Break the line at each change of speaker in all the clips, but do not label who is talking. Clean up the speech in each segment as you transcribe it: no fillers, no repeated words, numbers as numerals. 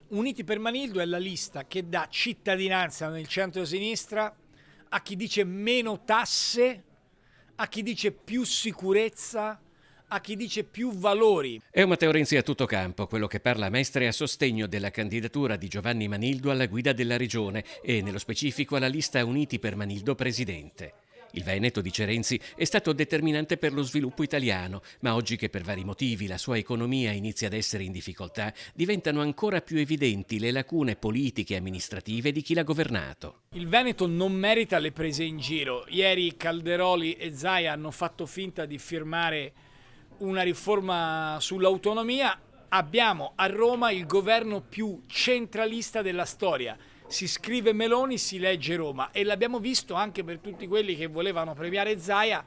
Uniti per Manildo è la lista che dà cittadinanza nel centro-sinistra a chi dice meno tasse, a chi dice più sicurezza, a chi dice più valori.
È un Matteo Renzi a tutto campo, quello che parla a Mestre a sostegno della candidatura di Giovanni Manildo alla guida della regione e, nello specifico, alla lista Uniti per Manildo presidente. Il Veneto, dice Renzi, è stato determinante per lo sviluppo italiano, ma oggi che per vari motivi la sua economia inizia ad essere in difficoltà, diventano ancora più evidenti le lacune politiche e amministrative di chi l'ha governato.
Il Veneto non merita le prese in giro. Ieri Calderoli e Zaia hanno fatto finta di firmare una riforma sull'autonomia. Abbiamo a Roma il governo più centralista della storia. Si scrive Meloni, si legge Roma, e l'abbiamo visto anche per tutti quelli che volevano premiare Zaia.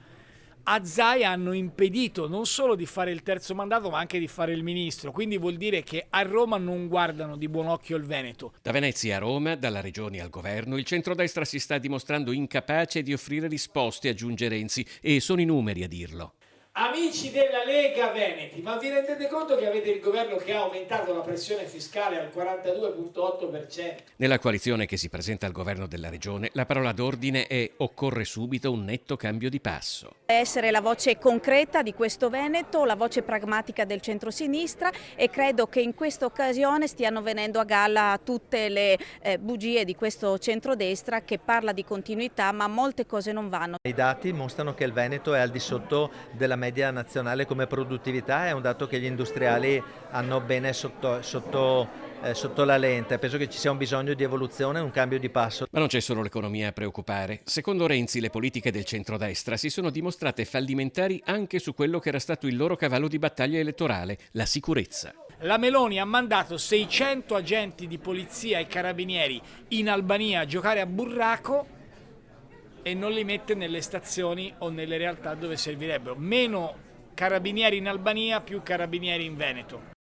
A Zaia hanno impedito non solo di fare il terzo mandato, ma anche di fare il ministro. Quindi vuol dire che a Roma non guardano di buon occhio il Veneto.
Da Venezia a Roma, dalla regione al governo, il centrodestra si sta dimostrando incapace di offrire risposte, aggiunge Renzi, e sono i numeri a dirlo.
Amici della Lega Veneti, ma vi rendete conto che avete il governo che ha aumentato la pressione fiscale al 42,8%?
Nella coalizione che si presenta al governo della regione, la parola d'ordine è: occorre subito un netto cambio di passo.
Essere la voce concreta di questo Veneto, la voce pragmatica del centrosinistra, e credo che in questa occasione stiano venendo a galla tutte le bugie di questo centrodestra che parla di continuità, ma molte cose non vanno.
I dati mostrano che il Veneto è al di sotto della media nazionale come produttività, è un dato che gli industriali hanno bene sotto la lente. Penso che ci sia un bisogno di evoluzione, un cambio di passo.
Ma non c'è solo l'economia a preoccupare. Secondo Renzi, le politiche del centrodestra si sono dimostrate fallimentari anche su quello che era stato il loro cavallo di battaglia elettorale, la sicurezza.
La Meloni ha mandato 600 agenti di polizia e carabinieri in Albania a giocare a burraco e non li mette nelle stazioni o nelle realtà dove servirebbero. Meno carabinieri in Albania, più carabinieri in Veneto.